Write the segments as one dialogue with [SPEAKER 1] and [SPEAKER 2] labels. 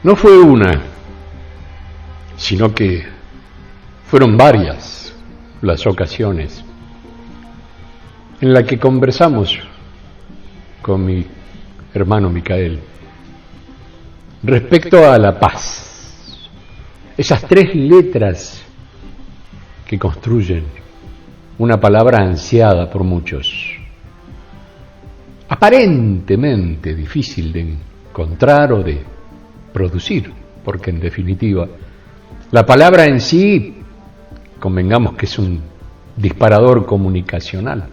[SPEAKER 1] No fue una, sino que fueron varias las ocasiones en las que conversamos con mi hermano Micael respecto a la paz. Esas tres letras que construyen una palabra ansiada por muchos, aparentemente difícil de encontrar o de producir, porque en definitiva la palabra en sí, convengamos que es un disparador comunicacional,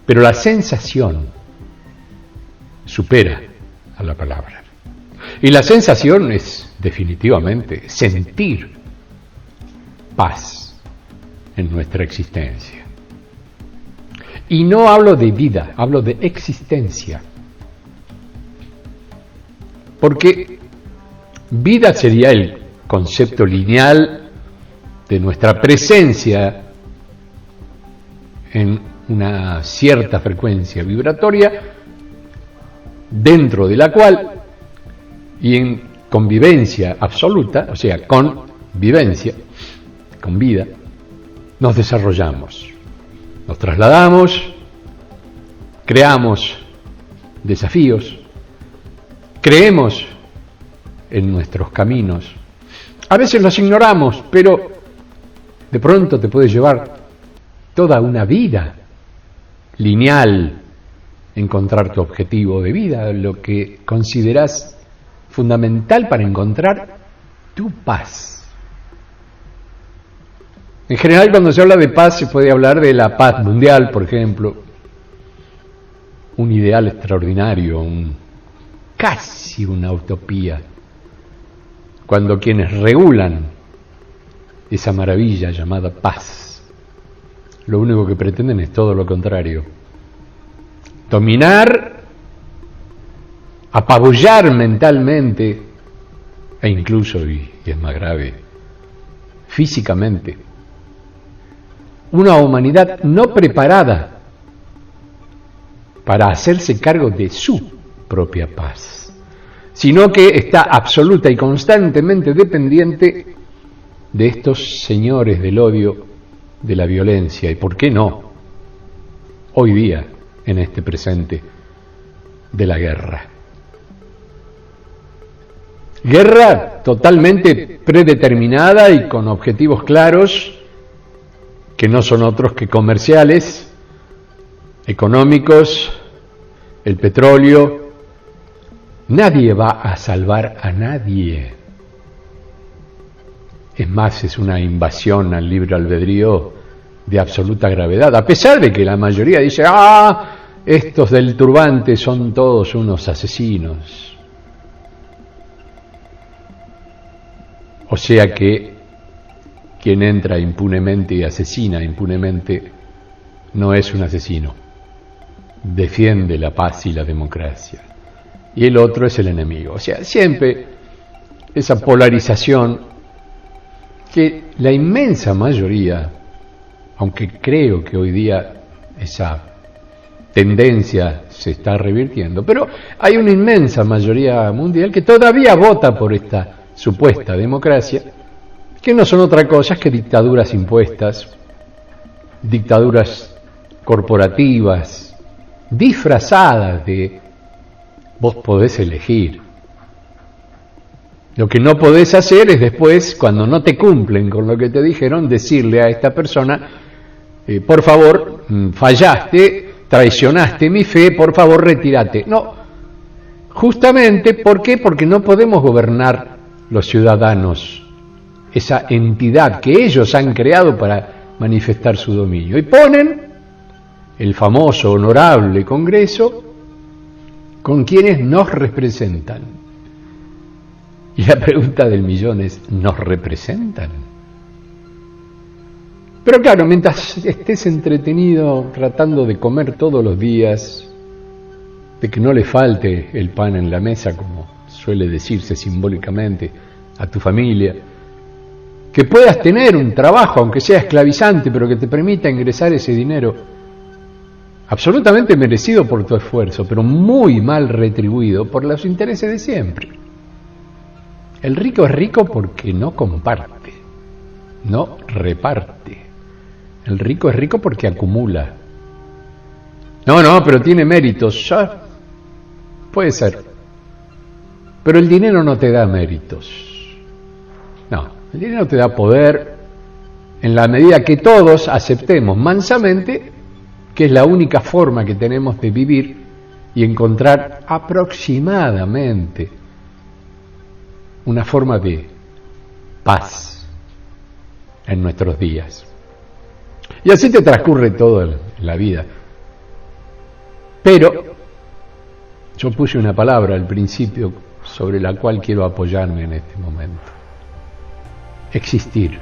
[SPEAKER 1] pero la sensación supera a la palabra. Y la sensación es definitivamente sentir paz en nuestra existencia. Y no hablo de vida, hablo de existencia. Porque vida sería el concepto lineal de nuestra presencia en una cierta frecuencia vibratoria, dentro de la cual, y en convivencia absoluta, o sea, con vivencia, con vida, nos desarrollamos, nos trasladamos, creamos desafíos, creemos en nuestros caminos. A veces los ignoramos, pero de pronto te puede llevar toda una vida lineal encontrar tu objetivo de vida, lo que consideras fundamental para encontrar tu paz. En general, cuando se habla de paz, se puede hablar de la paz mundial, por ejemplo, un ideal extraordinario, casi una utopía, cuando quienes regulan esa maravilla llamada paz, lo único que pretenden es todo lo contrario: dominar, apabullar mentalmente e incluso, y es más grave, físicamente, una humanidad no preparada para hacerse cargo de su propia paz, sino que está absoluta y constantemente dependiente de estos señores del odio, de la violencia y, ¿por qué no?, hoy día, en este presente, de la guerra. Guerra totalmente predeterminada y con objetivos claros, que no son otros que comerciales, económicos, el petróleo. Nadie va a salvar a nadie. Es más, es una invasión al libre albedrío de absoluta gravedad, a pesar de que la mayoría dice: estos del turbante son todos unos asesinos. O sea que quien entra impunemente y asesina impunemente no es un asesino, defiende la paz y la democracia, y el otro es el enemigo. O sea, siempre esa polarización que la inmensa mayoría, aunque creo que hoy día esa tendencia se está revirtiendo, pero hay una inmensa mayoría mundial que todavía vota por esta supuesta democracia, que no son otra cosa que dictaduras impuestas, dictaduras corporativas, disfrazadas de vos podés elegir. Lo que no podés hacer es después, cuando no te cumplen con lo que te dijeron, decirle a esta persona: por favor, fallaste, traicionaste mi fe, por favor, retírate. No, justamente, ¿por qué? Porque no podemos gobernar los ciudadanos, esa entidad que ellos han creado para manifestar su dominio. Y ponen el famoso honorable Congreso con quienes nos representan. Y la pregunta del millón es: ¿nos representan? Pero claro, mientras estés entretenido tratando de comer todos los días, de que no le falte el pan en la mesa, como suele decirse simbólicamente, a tu familia, que puedas tener un trabajo, aunque sea esclavizante, pero que te permita ingresar ese dinero, absolutamente merecido por tu esfuerzo, pero muy mal retribuido por los intereses de siempre. El rico es rico porque no comparte, no reparte. El rico es rico porque acumula. No, pero tiene méritos. Ya, puede ser. Pero el dinero no te da méritos. No, el dinero te da poder en la medida que todos aceptemos mansamente que es la única forma que tenemos de vivir y encontrar aproximadamente una forma de paz en nuestros días. Y así te transcurre toda la vida. Pero yo puse una palabra al principio sobre la cual quiero apoyarme en este momento. Existir.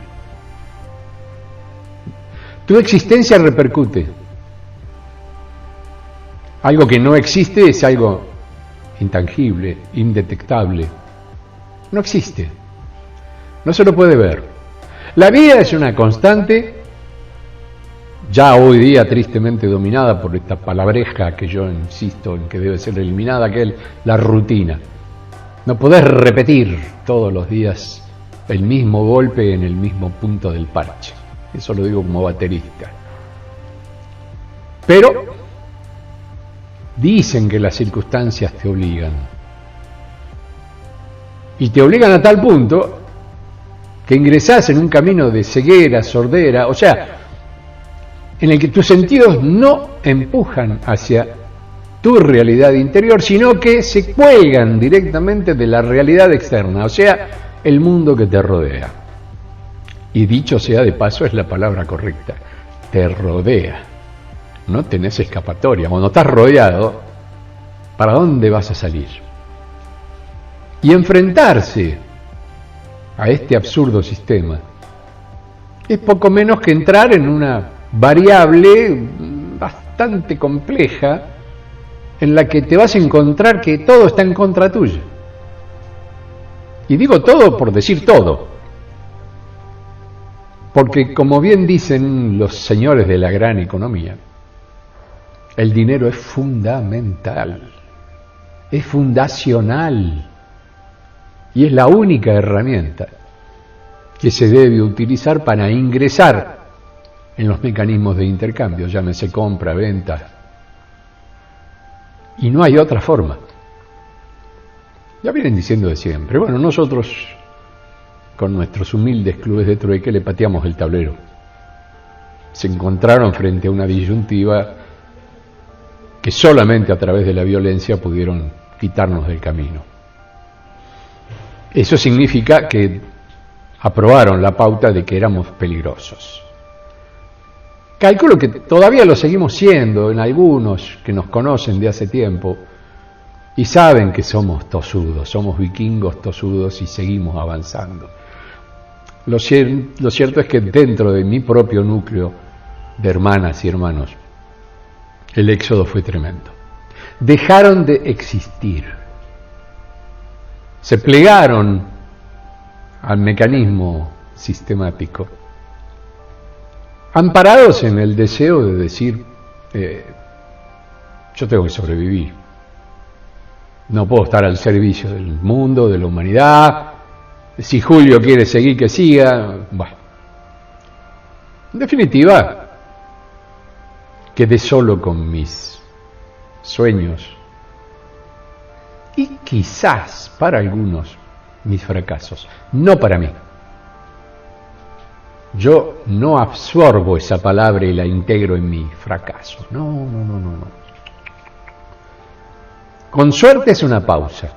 [SPEAKER 1] Tu existencia repercute. Algo que no existe es algo intangible, indetectable. No existe. No se lo puede ver. La vida es una constante, ya hoy día tristemente dominada por esta palabreja que yo insisto en que debe ser eliminada, que es la rutina. No podés repetir todos los días el mismo golpe en el mismo punto del parche. Eso lo digo como baterista. Pero dicen que las circunstancias te obligan. Y te obligan a tal punto que ingresás en un camino de ceguera, sordera, o sea, en el que tus sentidos no empujan hacia tu realidad interior, sino que se cuelgan directamente de la realidad externa, o sea, el mundo que te rodea. Y dicho sea de paso, es la palabra correcta, te rodea. No tenés escapatoria. Cuando estás rodeado, ¿para dónde vas a salir? Y enfrentarse a este absurdo sistema es poco menos que entrar en una variable bastante compleja en la que te vas a encontrar que todo está en contra tuya. Y digo todo por decir todo, porque como bien dicen los señores de la gran economía, el dinero es fundamental, es fundacional y es la única herramienta que se debe utilizar para ingresar en los mecanismos de intercambio, llámese compra, venta, y no hay otra forma. Ya vienen diciendo de siempre. Bueno, nosotros con nuestros humildes clubes de trueque le pateamos el tablero. Se encontraron frente a una disyuntiva que solamente a través de la violencia pudieron quitarnos del camino. Eso significa que aprobaron la pauta de que éramos peligrosos. Calculo que todavía lo seguimos siendo en algunos que nos conocen de hace tiempo y saben que somos tosudos, somos vikingos tosudos y seguimos avanzando. Lo cierto es que dentro de mi propio núcleo de hermanas y hermanos, el éxodo fue tremendo. Dejaron de existir. Se plegaron al mecanismo sistemático, amparados en el deseo de decir, yo tengo que sobrevivir. No puedo estar al servicio del mundo, de la humanidad. Si Julio quiere seguir, que siga. Bueno. En definitiva, quedé solo con mis sueños y quizás para algunos mis fracasos, no para mí. Yo no absorbo esa palabra y la integro en mi fracaso. No. Con suerte es una pausa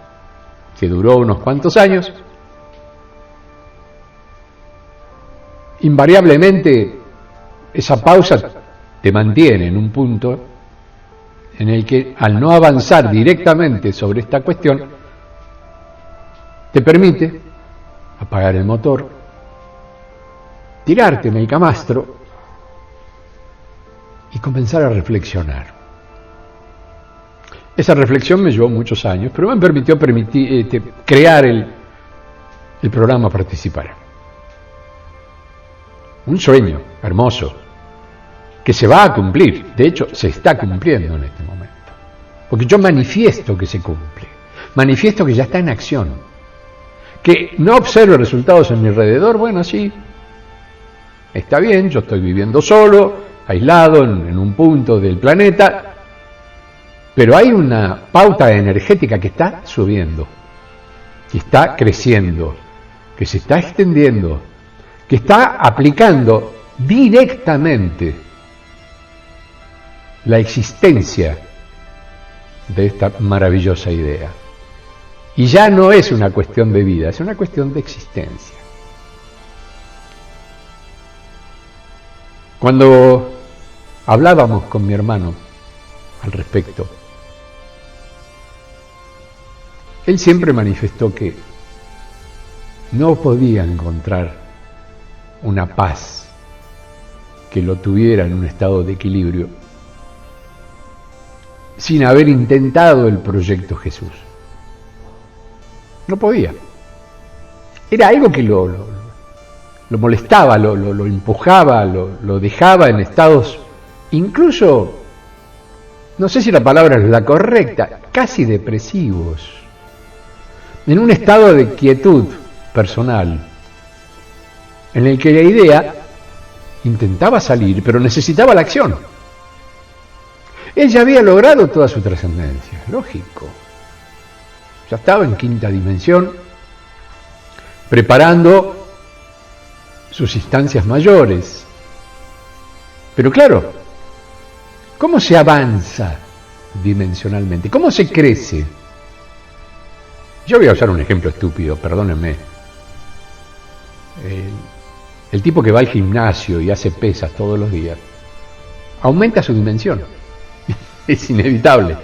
[SPEAKER 1] que duró unos cuantos años. Invariablemente esa pausa te mantiene en un punto en el que al no avanzar directamente sobre esta cuestión te permite apagar el motor, tirarte en el camastro y comenzar a reflexionar. Esa reflexión me llevó muchos años, pero me permitió crear el programa Participar. Un sueño hermoso que se va a cumplir, de hecho se está cumpliendo en este momento, porque yo manifiesto que se cumple, manifiesto que ya está en acción, Que no observe resultados en mi alrededor, bueno, sí, está bien, yo estoy viviendo solo, aislado en un punto del planeta, pero hay una pauta energética que está subiendo, que está creciendo, que se está extendiendo, que está aplicando directamente la existencia de esta maravillosa idea. Y ya no es una cuestión de vida, es una cuestión de existencia. Cuando hablábamos con mi hermano al respecto, él siempre manifestó que no podía encontrar una paz que lo tuviera en un estado de equilibrio sin haber intentado el proyecto Jesús. No podía. Era algo que lo molestaba, lo empujaba, lo dejaba en estados, incluso, no sé si la palabra es la correcta, casi depresivos, en un estado de quietud personal, en el que la idea intentaba salir, pero necesitaba la acción. Él ya había logrado toda su trascendencia, lógico. Ya estaba en quinta dimensión, preparando sus instancias mayores. Pero claro, ¿cómo se avanza dimensionalmente? ¿Cómo se crece? Yo voy a usar un ejemplo estúpido, perdónenme. El tipo que va al gimnasio y hace pesas todos los días, aumenta su dimensión. Es inevitable.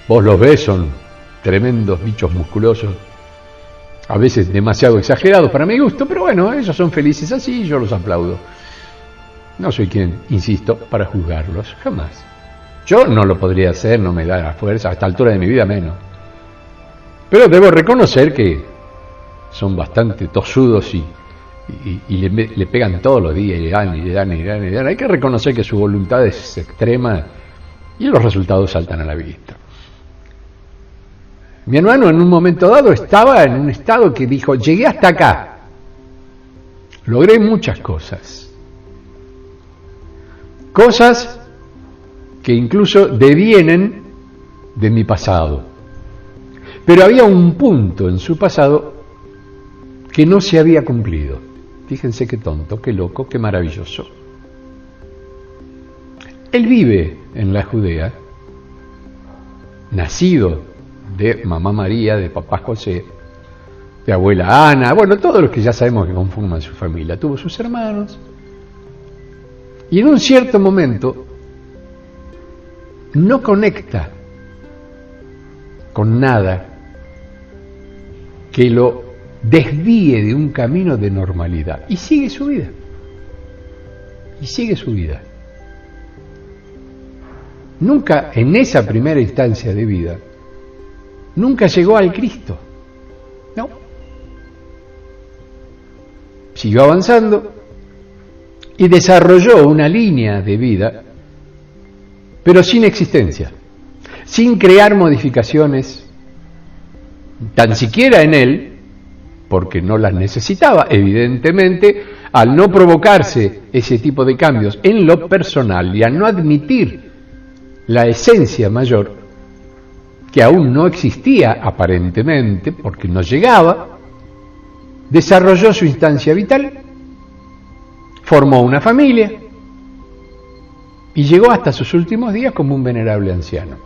[SPEAKER 1] Vos los ves, son tremendos bichos musculosos, a veces demasiado exagerados para mi gusto, pero bueno, ellos son felices así y yo los aplaudo. No soy quien, insisto, para juzgarlos, jamás. Yo no lo podría hacer, no me da la fuerza, a esta altura de mi vida menos. Pero debo reconocer que son bastante tosudos y le pegan todos los días, y le dan. Hay que reconocer que su voluntad es extrema y los resultados saltan a la vista. Mi hermano en un momento dado estaba en un estado que dijo, llegué hasta acá, logré muchas cosas que incluso devienen de mi pasado, pero había un punto en su pasado que no se había cumplido. Fíjense qué tonto, qué loco, qué maravilloso. Él vive en la Judea, nacido de mamá María, de papá José, de abuela Ana, bueno, todos los que ya sabemos que conforman su familia. Tuvo sus hermanos, y en un cierto momento no conecta con nada que lo desvíe de un camino de normalidad, y sigue su vida, Nunca en esa primera instancia de vida, nunca llegó al Cristo, no. Siguió avanzando y desarrolló una línea de vida, pero sin existencia, sin crear modificaciones, tan siquiera en él, porque no las necesitaba, evidentemente, al no provocarse ese tipo de cambios en lo personal y al no admitir la esencia mayor, que aún no existía aparentemente, porque no llegaba, desarrolló su instancia vital, formó una familia y llegó hasta sus últimos días como un venerable anciano.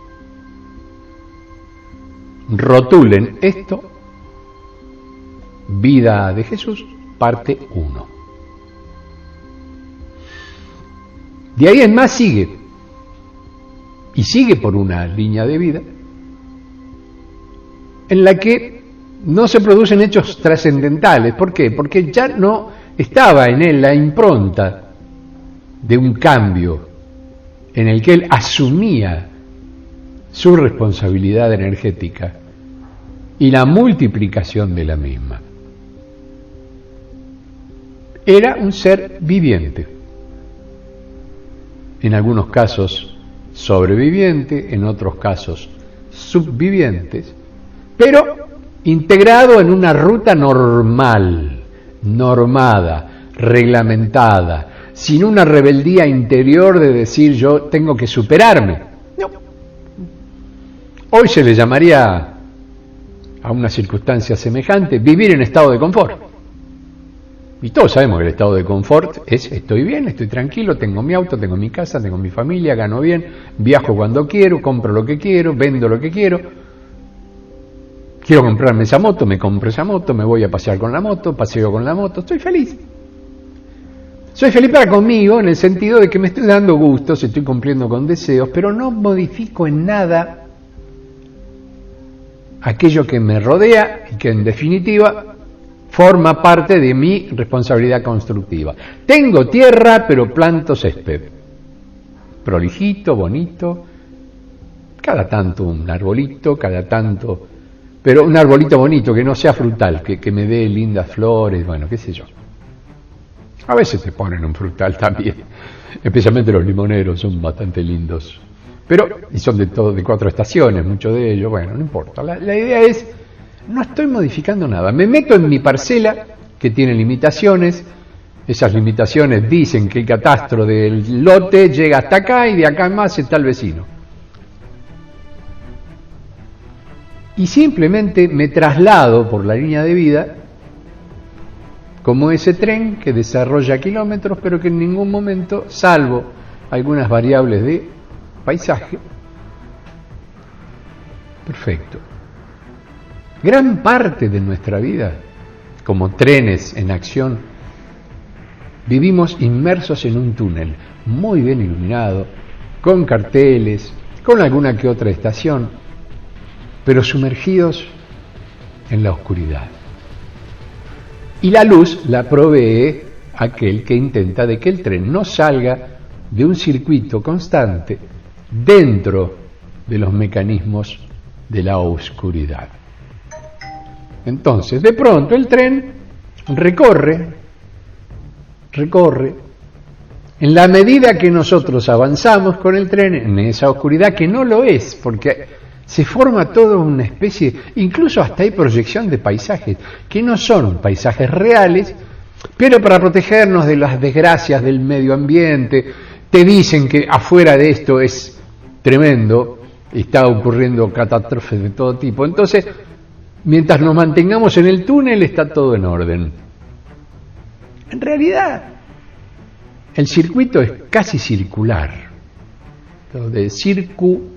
[SPEAKER 1] Rotulen esto, Vida de Jesús, parte 1. De ahí en más sigue, y sigue por una línea de vida en la que no se producen hechos trascendentales. ¿Por qué? Porque ya no estaba en él la impronta de un cambio en el que él asumía su responsabilidad energética y la multiplicación de la misma. Era un ser viviente, en algunos casos sobreviviente, en otros casos subvivientes, pero integrado en una ruta normal, normada, reglamentada, sin una rebeldía interior de decir yo tengo que superarme. No. Hoy se le llamaría a una circunstancia semejante vivir en estado de confort. Y todos sabemos que el estado de confort es estoy bien, estoy tranquilo, tengo mi auto, tengo mi casa, tengo mi familia, gano bien, viajo cuando quiero, compro lo que quiero, vendo lo que quiero. Quiero comprarme esa moto, me compro esa moto, me voy a pasear con la moto, paseo con la moto, estoy feliz. Soy feliz para conmigo en el sentido de que me estoy dando gustos, estoy cumpliendo con deseos, pero no modifico en nada aquello que me rodea y que en definitiva forma parte de mi responsabilidad constructiva. Tengo tierra, pero planto césped. Prolijito, bonito, cada tanto un arbolito, cada tanto... Pero un arbolito bonito, que no sea frutal, que me dé lindas flores, bueno, qué sé yo. A veces te ponen un frutal también, especialmente los limoneros, son bastante lindos. Pero, y son de 4 estaciones, muchos de ellos, bueno, no importa. La idea es, no estoy modificando nada. Me meto en mi parcela, que tiene limitaciones. Esas limitaciones dicen que el catastro del lote llega hasta acá y de acá en más está el vecino. Y simplemente me traslado por la línea de vida como ese tren que desarrolla kilómetros, pero que en ningún momento, salvo algunas variables de paisaje, perfecto. Gran parte de nuestra vida, como trenes en acción, vivimos inmersos en un túnel muy bien iluminado, con carteles, con alguna que otra estación, pero sumergidos en la oscuridad. Y la luz la provee aquel que intenta de que el tren no salga de un circuito constante dentro de los mecanismos de la oscuridad. Entonces, de pronto el tren recorre, en la medida que nosotros avanzamos con el tren en esa oscuridad que no lo es, porque se forma toda una especie, incluso hasta hay proyección de paisajes, que no son paisajes reales, pero para protegernos de las desgracias del medio ambiente, te dicen que afuera de esto es tremendo, está ocurriendo catástrofes de todo tipo. Entonces, mientras nos mantengamos en el túnel, está todo en orden. En realidad, el circuito es casi circular. Lo de circuito,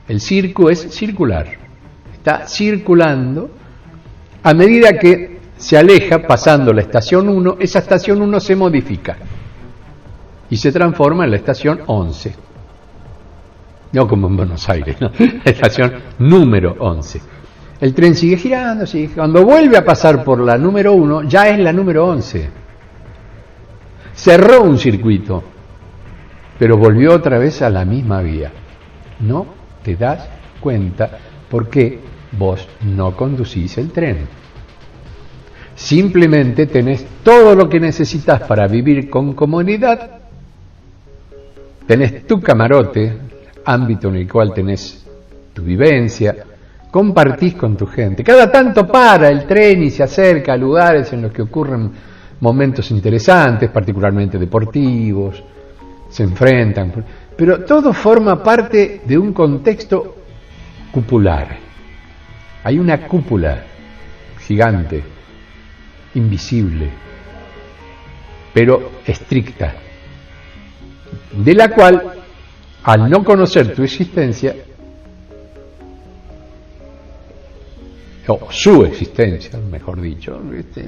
[SPEAKER 1] el circo es circular. Está circulando a medida que se aleja, pasando la estación 1, esa estación 1 se modifica y se transforma en la estación 11. No como en Buenos Aires, ¿no? La estación número 11. El tren sigue girando, cuando vuelve a pasar por la número 1, ya es la número 11. Cerró un circuito, pero volvió otra vez a la misma vía. No te das cuenta porque vos no conducís el tren. Simplemente tenés todo lo que necesitas para vivir con comodidad. Tenés tu camarote, ámbito en el cual tenés tu vivencia, compartís con tu gente. Cada tanto para el tren y se acerca a lugares en los que ocurren momentos interesantes, particularmente deportivos, se enfrentan, pero todo forma parte de un contexto cupular. Hay una cúpula gigante, invisible, pero estricta, de la cual, al no conocer tu existencia, o su existencia, mejor dicho,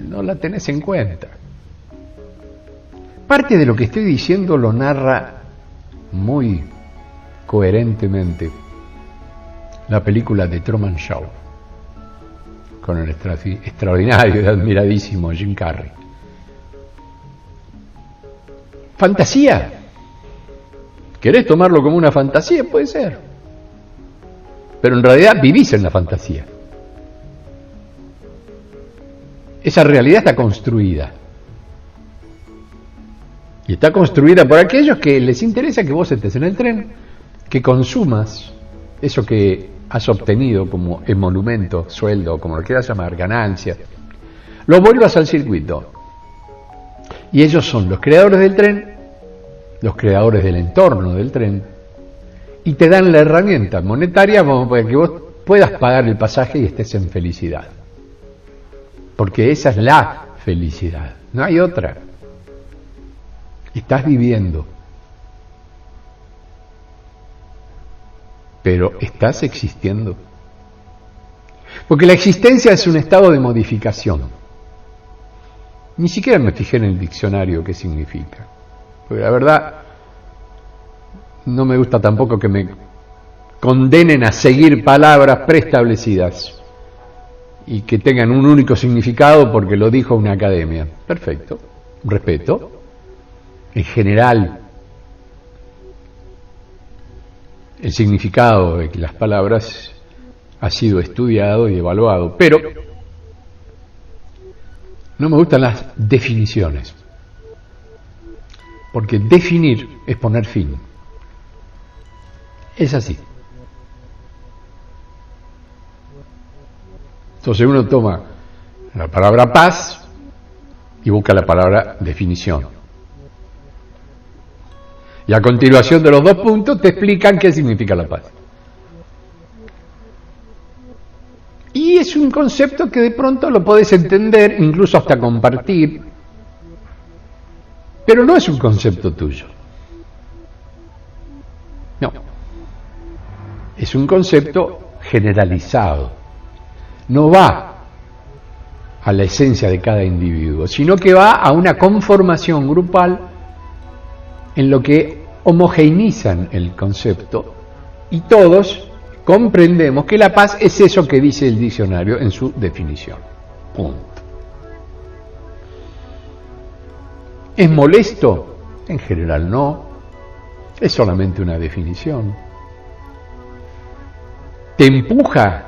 [SPEAKER 1] no la tenés en cuenta. Parte de lo que estoy diciendo lo narra muy coherentemente la película de Truman Show, con el extraordinario y admiradísimo Jim Carrey. ¿Fantasía? ¿Querés tomarlo como una fantasía? Puede ser. Pero en realidad vivís en la fantasía. Esa realidad está construida. Y está construida por aquellos que les interesa que vos estés en el tren, que consumas eso que has obtenido como emolumento, sueldo, como lo quieras llamar, ganancia, lo vuelvas al circuito. Y ellos son los creadores del tren, los creadores del entorno del tren, y te dan la herramienta monetaria para que vos puedas pagar el pasaje y estés en felicidad. Porque esa es la felicidad, no hay otra. Estás viviendo, pero estás existiendo. Porque la existencia es un estado de modificación. Ni siquiera me fijé en el diccionario qué significa. Porque la verdad, no me gusta tampoco que me condenen a seguir palabras preestablecidas y que tengan un único significado porque lo dijo una academia. Perfecto, respeto. En general, el significado de las palabras ha sido estudiado y evaluado, pero no me gustan las definiciones, porque definir es poner fin. Es así. Entonces uno toma la palabra paz y busca la palabra definición. Y a continuación de los dos puntos te explican qué significa la paz. Y es un concepto que de pronto lo podés entender, incluso hasta compartir, pero no es un concepto tuyo. No. Es un concepto generalizado. No va a la esencia de cada individuo, sino que va a una conformación grupal en lo que homogeneizan el concepto y todos comprendemos que la paz es eso que dice el diccionario en su definición. Punto. ¿Es molesto? En general no. Es solamente una definición. ¿Te empuja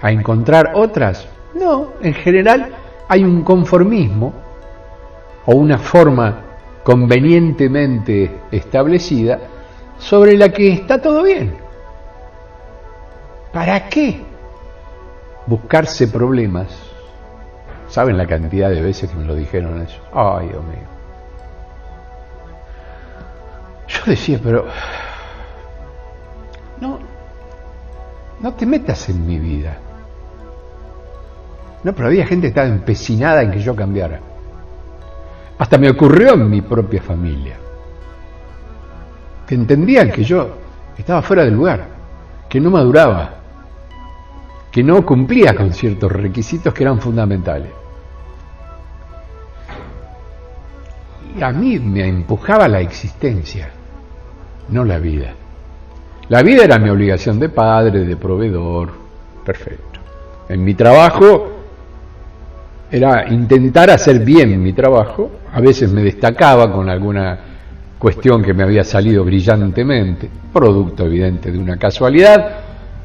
[SPEAKER 1] a encontrar otras? No, en general hay un conformismo o una forma convenientemente establecida sobre la que está todo bien. ¿Para qué buscarse problemas? ¿Saben la cantidad de veces que me lo dijeron eso? Ay, Dios mío. Yo decía, pero no te metas en mi vida. No, pero había gente que estaba empecinada en que yo cambiara. Hasta me ocurrió en mi propia familia, que entendían que yo estaba fuera del lugar, que no maduraba, que no cumplía con ciertos requisitos que eran fundamentales. Y a mí me empujaba la existencia, no la vida. La vida era mi obligación de padre, de proveedor, perfecto. En mi trabajo era intentar hacer bien mi trabajo, a veces me destacaba con alguna cuestión que me había salido brillantemente, producto evidente de una casualidad,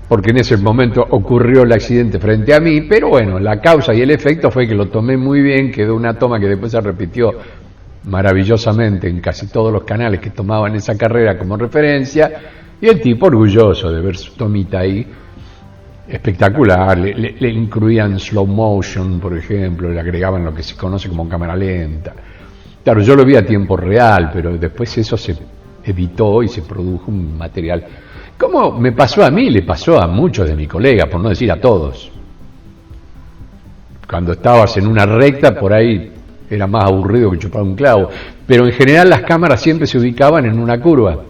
[SPEAKER 1] porque en ese momento ocurrió el accidente frente a mí, pero bueno, la causa y el efecto fue que lo tomé muy bien, quedó una toma que después se repitió maravillosamente en casi todos los canales que tomaban esa carrera como referencia, y el tipo orgulloso de ver su tomita ahí, espectacular, le incluían slow motion, por ejemplo, le agregaban lo que se conoce como cámara lenta. Claro, yo lo vi a tiempo real, pero después eso se editó y se produjo un material. Como me pasó a mí, le pasó a muchos de mis colegas, por no decir a todos. Cuando estabas en una recta, por ahí era más aburrido que chupar un clavo, pero en general las cámaras siempre se ubicaban en una curva.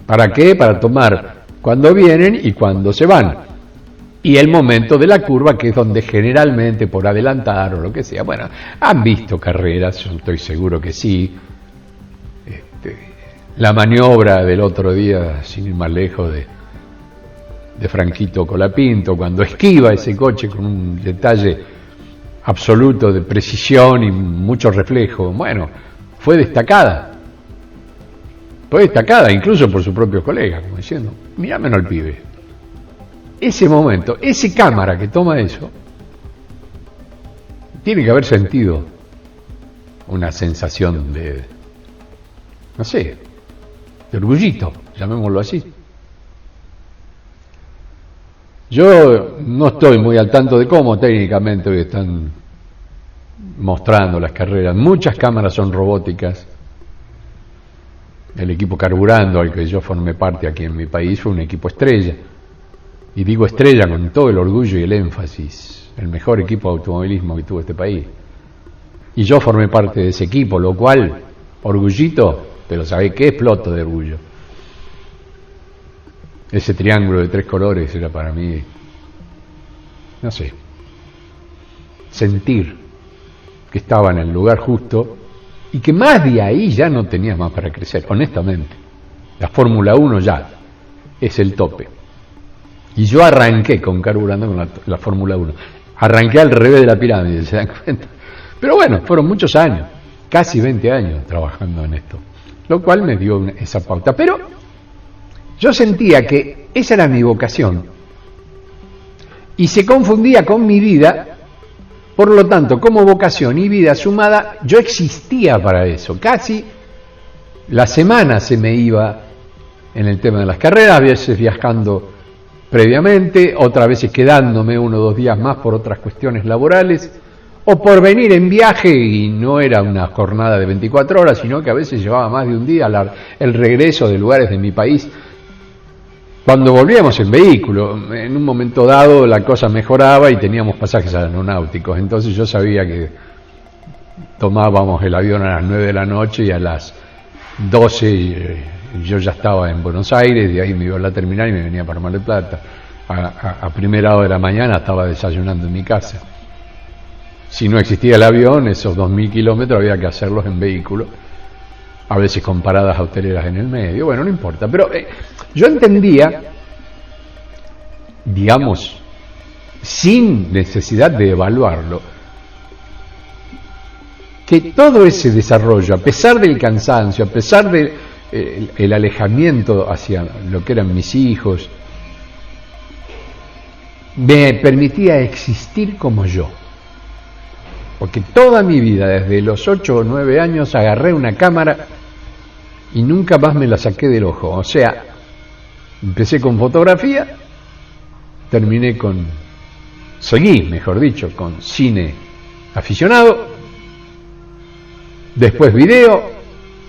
[SPEAKER 1] ¿Para qué? Para tomar cuando vienen y cuando se van. Y el momento de la curva, que es donde generalmente, por adelantar o lo que sea, bueno, han visto carreras, yo estoy seguro que sí. La maniobra del otro día, sin ir más lejos, de Franquito Colapinto, cuando esquiva ese coche con un detalle absoluto de precisión y mucho reflejo, bueno, fue destacada incluso por sus propios colegas, como diciendo, míramelo al pibe. Ese momento, ese cámara que toma eso, tiene que haber sentido una sensación de, no sé, de orgullito, llamémoslo así. Yo no estoy muy al tanto de cómo técnicamente hoy están mostrando las carreras. Muchas cámaras son robóticas. El equipo Carburando al que yo formé parte aquí en mi país fue un equipo estrella. Y digo estrella con todo el orgullo y el énfasis. El mejor equipo de automovilismo que tuvo este país. Y yo formé parte de ese equipo, lo cual, orgullito, pero ¿sabés qué? Exploto de orgullo. Ese triángulo de 3 colores era para mí, no sé, sentir que estaba en el lugar justo y que más de ahí ya no tenías más para crecer, honestamente. La Fórmula 1 ya es el tope. Y yo arranqué con Carburando con la Fórmula 1. Arranqué al revés de la pirámide, ¿se dan cuenta? Pero bueno, fueron muchos años, casi 20 años trabajando en esto, lo cual me dio esa pauta. Pero yo sentía que esa era mi vocación y se confundía con mi vida. Por lo tanto, como vocación y vida sumada, yo existía para eso. Casi la semana se me iba en el tema de las carreras, a veces viajando previamente, otras veces quedándome 1 o 2 días más por otras cuestiones laborales, o por venir en viaje, y no era una jornada de 24 horas, sino que a veces llevaba más de un día el regreso de lugares de mi país. Cuando volvíamos en vehículo, en un momento dado la cosa mejoraba y teníamos pasajes aeronáuticos, entonces yo sabía que tomábamos el avión a las 9 de la noche y a las 12 yo ya estaba en Buenos Aires, de ahí me iba a la terminal y me venía para Mar del Plata. A primera hora de la mañana estaba desayunando en mi casa. Si no existía el avión, esos 2.000 kilómetros había que hacerlos en vehículo, a veces con paradas hoteleras en el medio, bueno, no importa, pero yo entendía, digamos, sin necesidad de evaluarlo, que todo ese desarrollo, a pesar del cansancio, a pesar del el alejamiento hacia lo que eran mis hijos, me permitía existir como yo. Porque toda mi vida, desde los 8 o 9 años, agarré una cámara y nunca más me la saqué del ojo. O sea, empecé con fotografía, seguí, mejor dicho, con cine aficionado, después video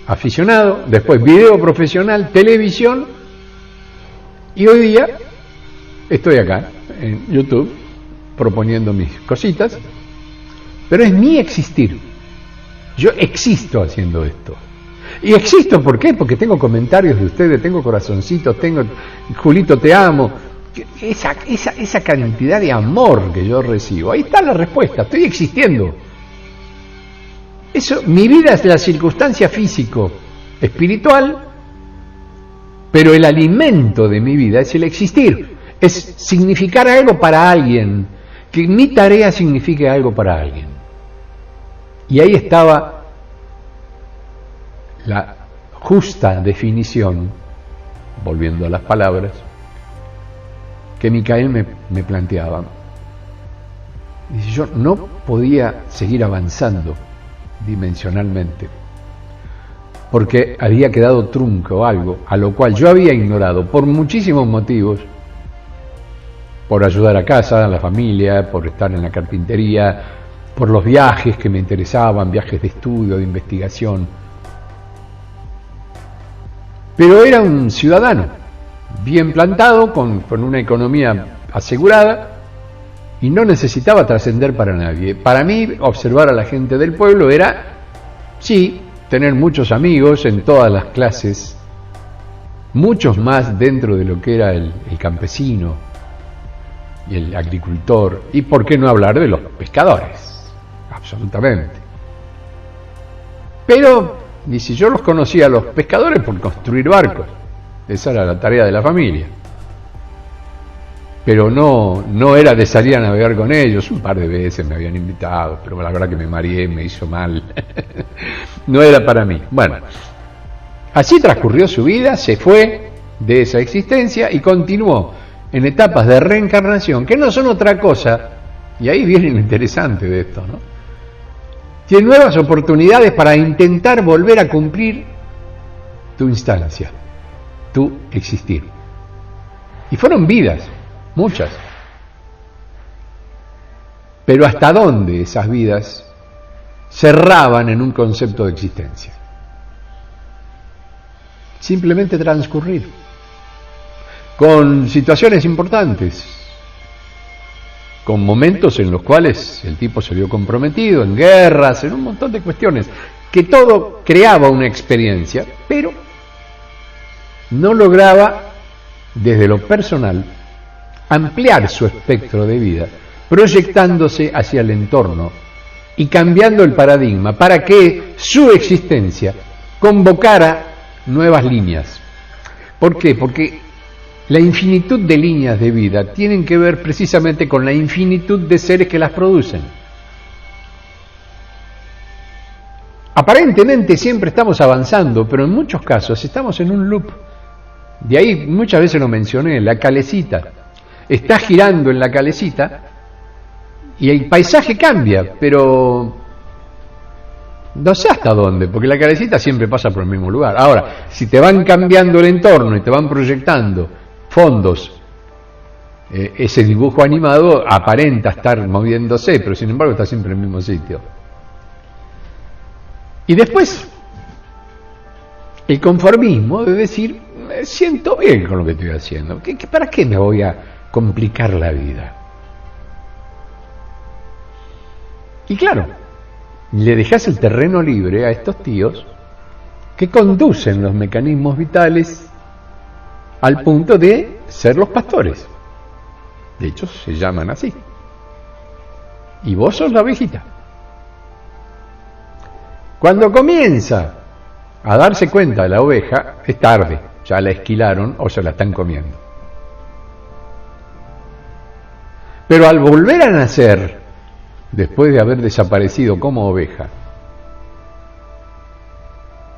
[SPEAKER 1] aficionado, después video profesional, televisión, y hoy día estoy acá en YouTube proponiendo mis cositas, pero es mi existir. Yo existo haciendo esto. Y existo, ¿por qué? Porque tengo comentarios de ustedes, tengo corazoncitos, tengo Julito te amo, esa cantidad de amor que yo recibo. Ahí está la respuesta, estoy existiendo. Eso, mi vida es la circunstancia físico, espiritual, pero el alimento de mi vida es el existir, es significar algo para alguien, que mi tarea signifique algo para alguien. Y ahí estaba la justa definición, volviendo a las palabras, que Micael me planteaba. Dice, yo no podía seguir avanzando dimensionalmente, porque había quedado trunco algo, a lo cual yo había ignorado por muchísimos motivos, por ayudar a casa, a la familia, por estar en la carpintería, por los viajes que me interesaban, viajes de estudio, de investigación. Pero era un ciudadano, bien plantado, con una economía asegurada, y no necesitaba trascender para nadie. Para mí, observar a la gente del pueblo era, sí, tener muchos amigos en todas las clases, muchos más dentro de lo que era el campesino y el agricultor, y por qué no hablar de los pescadores, absolutamente. Pero, ni si yo los conocía a los pescadores por construir barcos, esa era la tarea de la familia. Pero no era de salir a navegar con ellos. Un par de veces me habían invitado, pero la verdad que me mareé, me hizo mal. No era para mí. Bueno, así transcurrió su vida, se fue de esa existencia y continuó en etapas de reencarnación, que no son otra cosa, y ahí viene lo interesante de esto, ¿no? Tiene nuevas oportunidades para intentar volver a cumplir tu instancia, tu existir. Y fueron vidas, muchas, pero hasta dónde esas vidas cerraban en un concepto de existencia. Simplemente transcurrir, con situaciones importantes, con momentos en los cuales el tipo se vio comprometido, en guerras, en un montón de cuestiones, que todo creaba una experiencia, pero no lograba, desde lo personal, ampliar su espectro de vida, proyectándose hacia el entorno y cambiando el paradigma para que su existencia convocara nuevas líneas. ¿Por qué? Porque la infinitud de líneas de vida tienen que ver precisamente con la infinitud de seres que las producen. Aparentemente siempre estamos avanzando, pero en muchos casos estamos en un loop. De ahí muchas veces lo mencioné, la calecita. Está girando en la calecita y el paisaje cambia, pero no sé hasta dónde, porque la calecita siempre pasa por el mismo lugar. Ahora, si te van cambiando el entorno y te van proyectando fondos, ese dibujo animado aparenta estar moviéndose, pero sin embargo está siempre en el mismo sitio. Y después, el conformismo de decir, me siento bien con lo que estoy haciendo, ¿para qué me voy a complicar la vida? Y claro, le dejas el terreno libre a estos tíos que conducen los mecanismos vitales al punto de ser los pastores. De hecho, se llaman así. Y vos sos la ovejita. Cuando comienza a darse cuenta de la oveja, es tarde, ya la esquilaron o se la están comiendo. Pero al volver a nacer, después de haber desaparecido como oveja,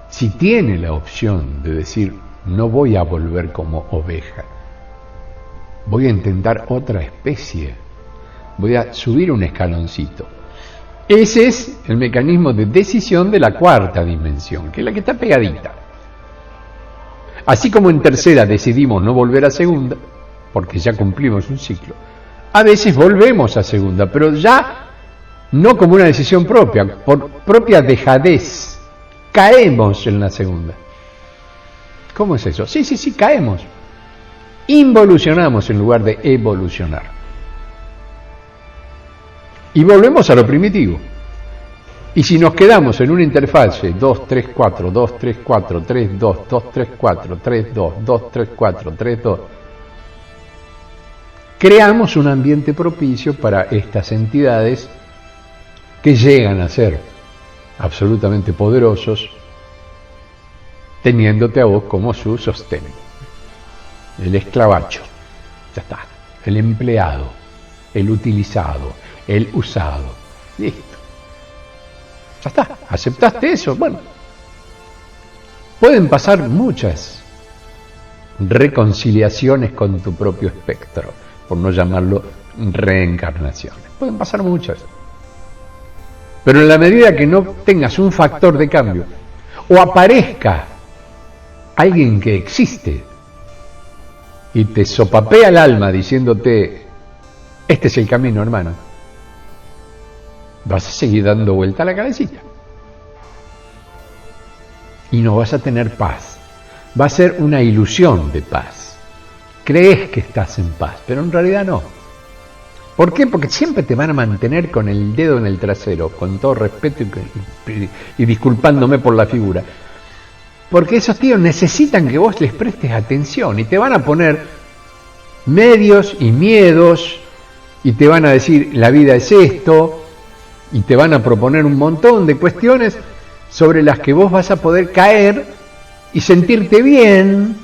[SPEAKER 1] si tiene la opción de decir, no voy a volver como oveja, voy a intentar otra especie, voy a subir un escaloncito. Ese es el mecanismo de decisión de la cuarta dimensión, que es la que está pegadita. Así como en tercera decidimos no volver a segunda, porque ya cumplimos un ciclo, a veces volvemos a segunda, pero ya no como una decisión propia, por propia dejadez, caemos en la segunda. ¿Cómo es eso? Sí, caemos. Involucionamos en lugar de evolucionar. Y volvemos a lo primitivo. Y si nos quedamos en una interfase 2, 3, 4, 2, 3, 4, 3, 2, 2, 3, 4, 3, 2, 2, 3, 4, 3, 2, creamos un ambiente propicio para estas entidades que llegan a ser absolutamente poderosos, teniéndote a vos como su sostén. El esclavacho, ya está. El empleado, el utilizado, el usado. Listo. Ya está. ¿Aceptaste eso? Bueno. Pueden pasar muchas reconciliaciones con tu propio espectro, por no llamarlo reencarnaciones. Pueden pasar muchas. Pero en la medida que no tengas un factor de cambio, o aparezca alguien que existe y te sopapea el alma diciéndote, este es el camino, hermano, vas a seguir dando vuelta a la cabecita. Y no vas a tener paz. Va a ser una ilusión de paz. Crees que estás en paz, pero en realidad no. ¿Por qué? Porque siempre te van a mantener con el dedo en el trasero, con todo respeto y disculpándome por la figura. Porque esos tíos necesitan que vos les prestes atención y te van a poner medios y miedos y te van a decir la vida es esto y te van a proponer un montón de cuestiones sobre las que vos vas a poder caer y sentirte bien,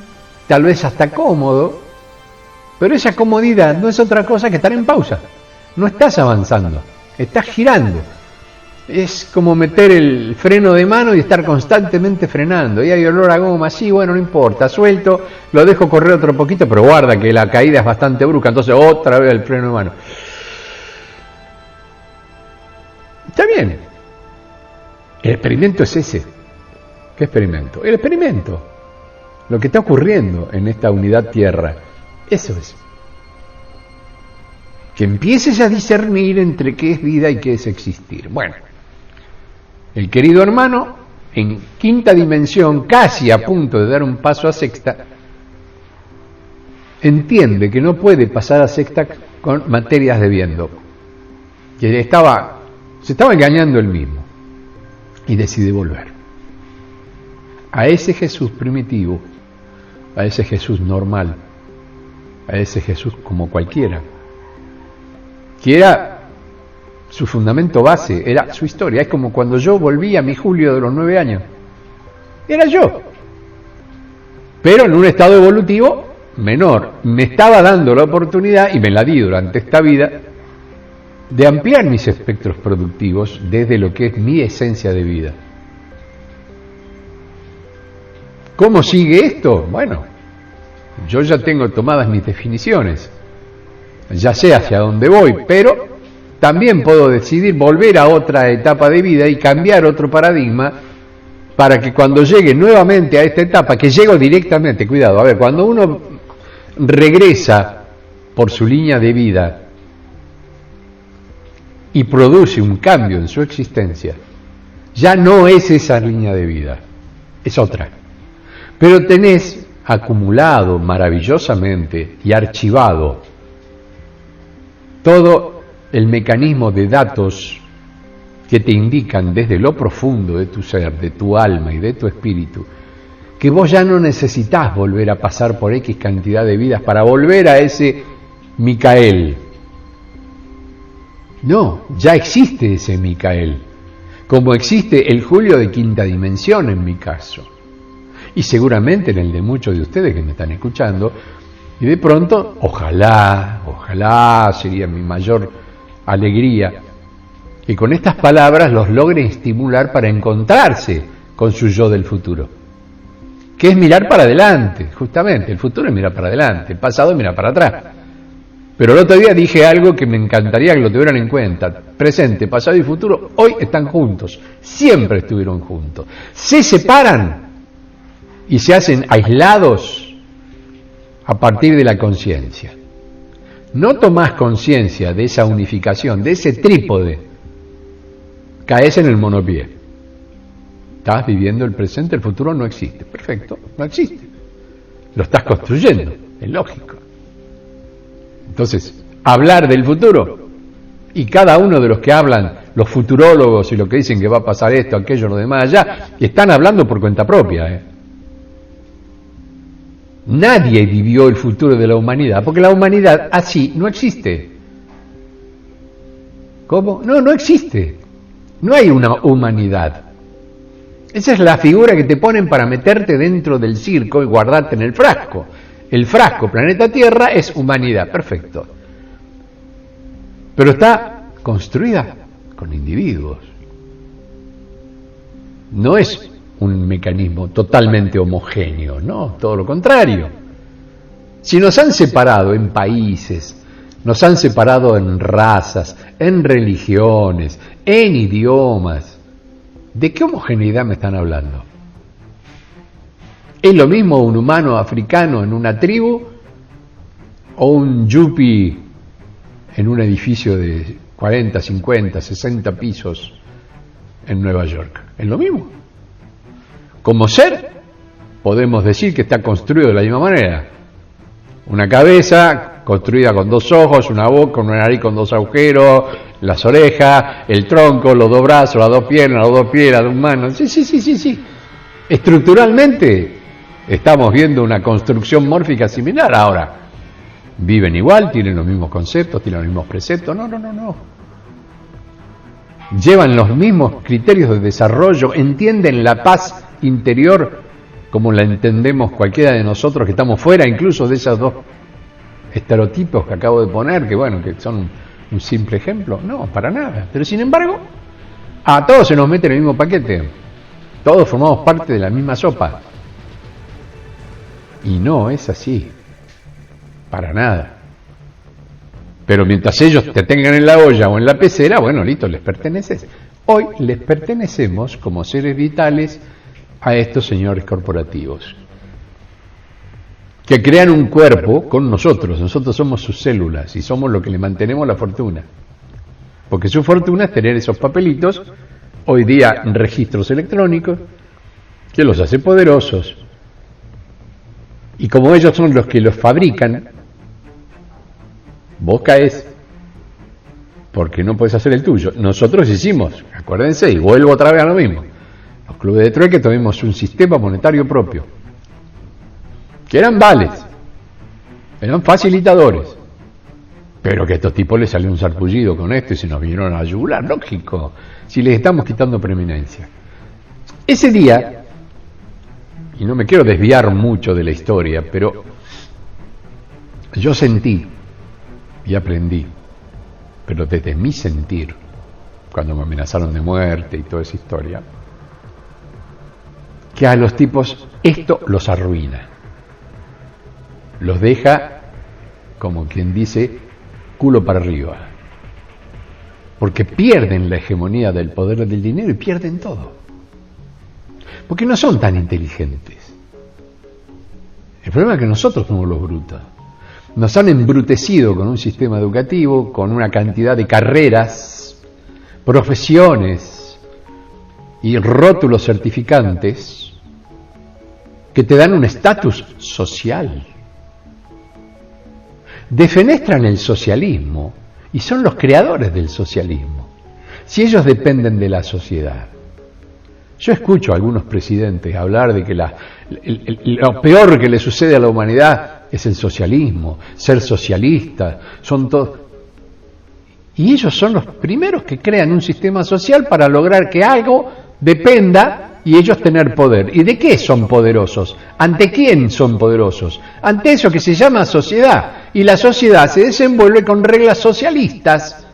[SPEAKER 1] tal vez hasta cómodo, pero esa comodidad no es otra cosa que estar en pausa. No estás avanzando, estás girando. Es como meter el freno de mano y estar constantemente frenando. Y hay olor a goma, sí, bueno, no importa, suelto, lo dejo correr otro poquito, pero guarda que la caída es bastante brusca, entonces otra vez el freno de mano. Está bien. El experimento es ese. ¿Qué experimento? El experimento. Lo que está ocurriendo en esta unidad Tierra. Eso es. que empieces a discernir entre qué es vida y qué es existir. Bueno, el querido hermano, en quinta dimensión, casi a punto de dar un paso a sexta, entiende que no puede pasar a sexta con materias debiendo, que se estaba engañando él mismo, y decide volver a ese Jesús primitivo, a ese Jesús normal, a ese Jesús como cualquiera, que era su fundamento base, era su historia. Es como cuando yo volví a mi Julio de los 9 años, era yo, pero en un estado evolutivo menor. Me estaba dando la oportunidad, y me la di durante esta vida, de ampliar mis espectros productivos desde lo que es mi esencia de vida. ¿Cómo sigue esto? Bueno, yo ya tengo tomadas mis definiciones, ya sé hacia dónde voy, pero también puedo decidir volver a otra etapa de vida y cambiar otro paradigma para que cuando llegue nuevamente a esta etapa, que llego directamente, cuidado, a ver, cuando uno regresa por su línea de vida y produce un cambio en su existencia, ya no es esa línea de vida, es otra. Pero tenés acumulado maravillosamente y archivado todo el mecanismo de datos que te indican desde lo profundo de tu ser, de tu alma y de tu espíritu, que vos ya no necesitás volver a pasar por X cantidad de vidas para volver a ese Micael. No, ya existe ese Micael, como existe el Julio de quinta dimensión en mi caso, y seguramente en el de muchos de ustedes que me están escuchando, y de pronto, ojalá sería mi mayor alegría, que con estas palabras los logre estimular para encontrarse con su yo del futuro, que es mirar para adelante, justamente, el futuro es mirar para adelante, el pasado es mirar para atrás. Pero el otro día dije algo que me encantaría que lo tuvieran en cuenta. Presente, pasado y futuro, hoy están juntos, siempre estuvieron juntos. Se separan y se hacen aislados a partir de la conciencia. No tomás conciencia de esa unificación, de ese trípode, caes en el monopié. Estás viviendo el presente, el futuro no existe. Perfecto, no existe. Lo estás construyendo, es lógico. Entonces, hablar del futuro, y cada uno de los que hablan, los futurólogos y los que dicen que va a pasar esto, aquello, lo demás allá, están hablando por cuenta propia. Nadie vivió el futuro de la humanidad, porque la humanidad así no existe. ¿Cómo? No existe. No hay una humanidad. Esa es la figura que te ponen para meterte dentro del circo y guardarte en el frasco. El frasco, planeta Tierra, es humanidad, perfecto. Pero está construida con individuos. No es un mecanismo totalmente homogéneo, no, todo lo contrario. Si nos han separado en países, nos han separado en razas, en religiones, en idiomas, ¿de qué homogeneidad me están hablando? ¿Es lo mismo un humano africano en una tribu o un yuppie en un edificio de 40, 50, 60 pisos en Nueva York? Es lo mismo. Como ser, podemos decir que está construido de la misma manera. Una cabeza construida con 2 ojos, una boca, una nariz con 2 agujeros, las orejas, el tronco, los 2 brazos, las 2 piernas, las 2 pies, las 2 manos. Sí. Estructuralmente estamos viendo una construcción mórfica similar. Ahora, viven igual, tienen los mismos conceptos, tienen los mismos preceptos. No. Llevan los mismos criterios de desarrollo, entienden la paz interior como la entendemos cualquiera de nosotros que estamos fuera incluso de esos 2 estereotipos que acabo de poner, que son un simple ejemplo. No, para nada. Pero sin embargo, a todos se nos mete en el mismo paquete. Todos formamos parte de la misma sopa. Y no es así, para nada. Pero mientras ellos te tengan en la olla o en la pecera, bueno, listo, les perteneces. Hoy les pertenecemos como seres vitales a estos señores corporativos, que crean un cuerpo con nosotros. Nosotros somos sus células y somos lo que le mantenemos la fortuna. Porque su fortuna es tener esos papelitos, hoy día registros electrónicos, que los hace poderosos. Y como ellos son los que los fabrican, vos caes porque no podés hacer el tuyo. Nosotros hicimos, acuérdense, y vuelvo otra vez a lo mismo, los clubes de trueque tuvimos un sistema monetario propio, que eran vales, eran facilitadores, pero que a estos tipos les salió un sarpullido con esto y se nos vinieron a la yugular, lógico, si les estamos quitando preeminencia. Ese día, y no me quiero desviar mucho de la historia, pero yo sentí y aprendí, pero desde mi sentir, cuando me amenazaron de muerte y toda esa historia, que a los tipos esto los arruina, los deja, como quien dice, culo para arriba, porque pierden la hegemonía del poder del dinero y pierden todo, porque no son tan inteligentes. El problema es que nosotros somos los brutos. Nos han embrutecido con un sistema educativo, con una cantidad de carreras, profesiones y rótulos certificantes que te dan un estatus social. Defenestran el socialismo y son los creadores del socialismo, si ellos dependen de la sociedad. Yo escucho a algunos presidentes hablar de que lo peor que le sucede a la humanidad es el socialismo, ser socialista, son todos. Y ellos son los primeros que crean un sistema social para lograr que algo dependa y ellos tener poder. ¿Y de qué son poderosos? ¿Ante quién son poderosos? Ante eso que se llama sociedad. Y la sociedad se desenvuelve con reglas socialistas.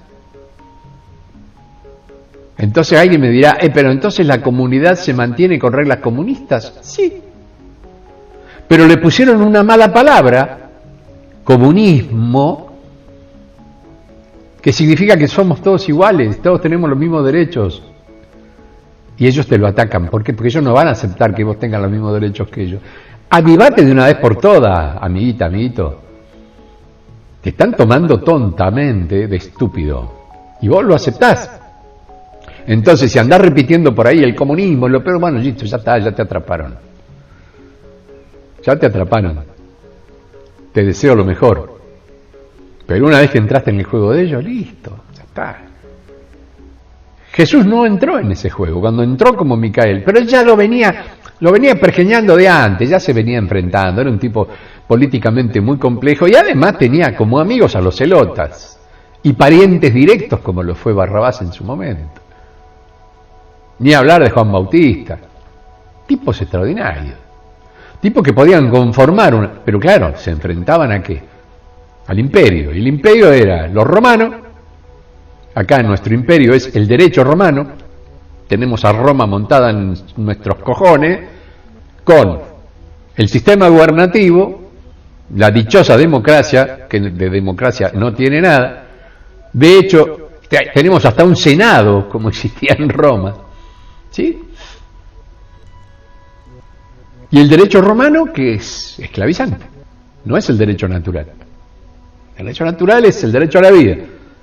[SPEAKER 1] Entonces alguien me dirá, pero entonces la comunidad se mantiene con reglas comunistas. Sí. Pero le pusieron una mala palabra, comunismo, que significa que somos todos iguales, todos tenemos los mismos derechos. Y ellos te lo atacan. ¿Por qué? Porque ellos no van a aceptar que vos tengas los mismos derechos que ellos. Avivate de una vez por todas, amiguita, amiguito. Te están tomando tontamente de estúpido. Y vos lo aceptás. Entonces, si andás repitiendo por ahí el comunismo, lo peor, bueno, listo, ya está, ya te atraparon. Ya te atraparon. Te deseo lo mejor. Pero una vez que entraste en el juego de ellos, listo, ya está. Jesús no entró en ese juego, cuando entró como Micael, pero él ya lo venía pergeñando de antes, ya se venía enfrentando, era un tipo políticamente muy complejo y además tenía como amigos a los celotas y parientes directos como lo fue Barrabás en su momento. Ni hablar de Juan Bautista, tipos extraordinarios, tipos que podían conformar pero claro, se enfrentaban ¿a qué? Al imperio, y el imperio era los romanos. Acá en nuestro imperio es el derecho romano, tenemos a Roma montada en nuestros cojones, con el sistema gubernativo, la dichosa democracia, que de democracia no tiene nada. De hecho, tenemos hasta un senado, como existía en Roma, ¿sí? Y el derecho romano, que es esclavizante, no es el derecho natural. El derecho natural es el derecho a la vida,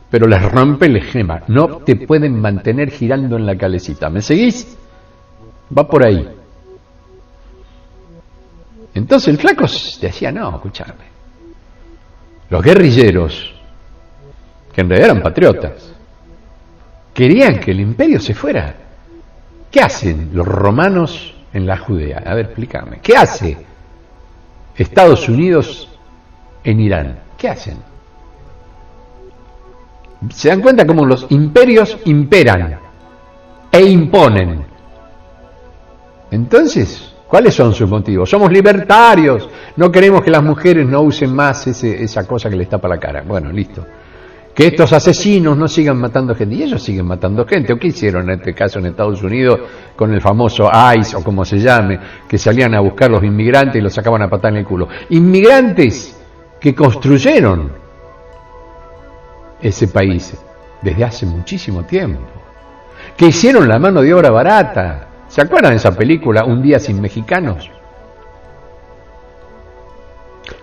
[SPEAKER 1] pero les rompe el esquema, no te pueden mantener girando en la calecita. ¿Me seguís? Va por ahí. Entonces el flaco decía, no, escuchame. Los guerrilleros, que en realidad eran patriotas, querían que el imperio se fuera. ¿Qué hacen los romanos en la Judea? A ver, explícame. ¿Qué hace Estados Unidos en Irán? ¿Qué hacen? Se dan cuenta cómo los imperios imperan e imponen. Entonces, ¿cuáles son sus motivos? Somos libertarios, no queremos que las mujeres no usen más esa cosa que les tapa la cara. Bueno, listo. Que estos asesinos no sigan matando gente. Y ellos siguen matando gente. ¿O qué hicieron en este caso en Estados Unidos con el famoso ICE o como se llame, que salían a buscar los inmigrantes y los sacaban a patar en el culo? Inmigrantes que construyeron ese país desde hace muchísimo tiempo, que hicieron la mano de obra barata. ¿Se acuerdan de esa película, Un día sin mexicanos?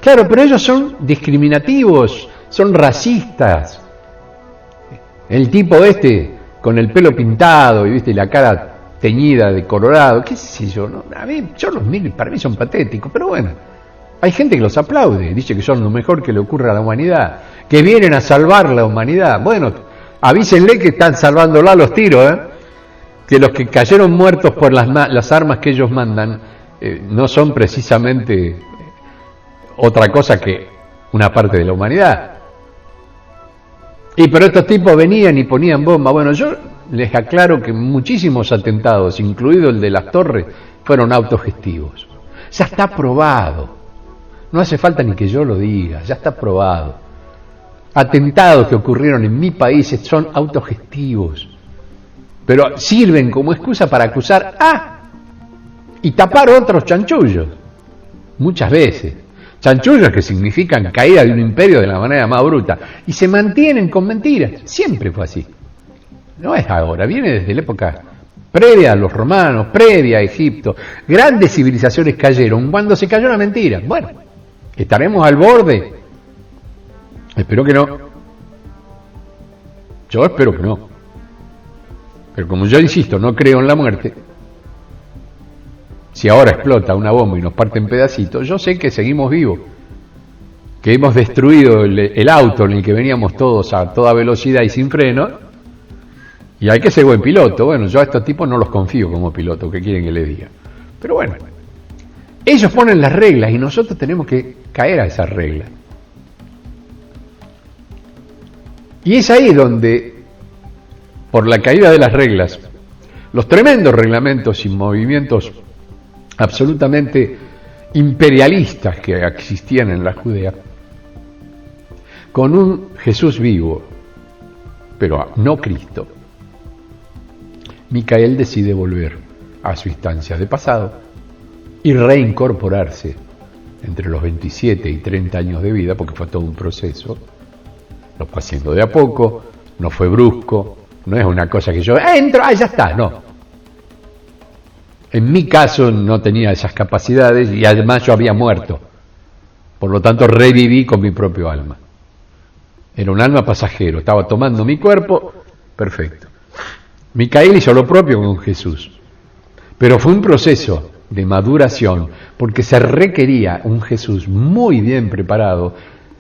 [SPEAKER 1] Claro, pero ellos son discriminativos, son racistas. El tipo este con el pelo pintado y viste la cara teñida de colorado, qué sé yo, ¿no? A mí, yo los miro y para mí son patéticos, pero bueno, hay gente que los aplaude, dice que son lo mejor que le ocurre a la humanidad, que vienen a salvar la humanidad. Bueno, avísenle que están salvándola a los tiros, que los que cayeron muertos por las armas que ellos mandan no son precisamente otra cosa que una parte de la humanidad. Y pero estos tipos venían y ponían bomba. Bueno, yo les aclaro que muchísimos atentados, incluido el de las torres, fueron autogestivos. Ya está probado. No hace falta ni que yo lo diga, ya está probado. Atentados que ocurrieron en mi país son autogestivos, pero sirven como excusa para acusar y tapar otros chanchullos. Muchas veces. Chanchullos que significan caída de un imperio de la manera más bruta. Y se mantienen con mentiras. Siempre fue así. No es ahora, viene desde la época previa a los romanos, previa a Egipto. Grandes civilizaciones cayeron cuando se cayó la mentira. Bueno, ¿estaremos al borde? Espero que no. Yo espero que no. Pero como yo insisto, no creo en la muerte. Si ahora explota una bomba y nos parte en pedacitos, yo sé que seguimos vivos, que hemos destruido el auto en el que veníamos todos a toda velocidad y sin freno, y hay que ser buen piloto. Bueno, yo a estos tipos no los confío como piloto, ¿qué quieren que les diga? Pero bueno, ellos ponen las reglas y nosotros tenemos que caer a esas reglas. Y es ahí donde, por la caída de las reglas, los tremendos reglamentos y movimientos absolutamente imperialistas que existían en la Judea, con un Jesús vivo, pero no Cristo, Micael decide volver a su instancia de pasado y reincorporarse entre los 27 y 30 años de vida, porque fue todo un proceso, lo fue haciendo de a poco, no fue brusco, no es una cosa que yo entro, ya está, no. En mi caso no tenía esas capacidades y además yo había muerto. Por lo tanto reviví con mi propio alma. Era un alma pasajero, estaba tomando mi cuerpo, perfecto. Micael hizo lo propio con Jesús. Pero fue un proceso de maduración porque se requería un Jesús muy bien preparado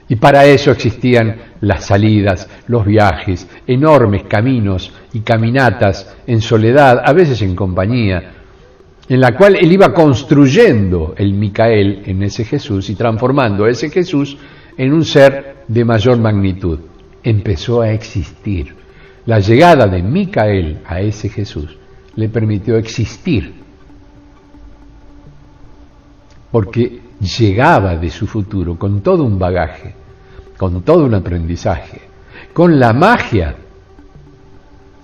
[SPEAKER 1] y para eso existían las salidas, los viajes, enormes caminos y caminatas en soledad, a veces en compañía, en la cual él iba construyendo el Micael en ese Jesús y transformando a ese Jesús en un ser de mayor magnitud. Empezó a existir. La llegada de Micael a ese Jesús le permitió existir, porque llegaba de su futuro con todo un bagaje, con todo un aprendizaje, con la magia.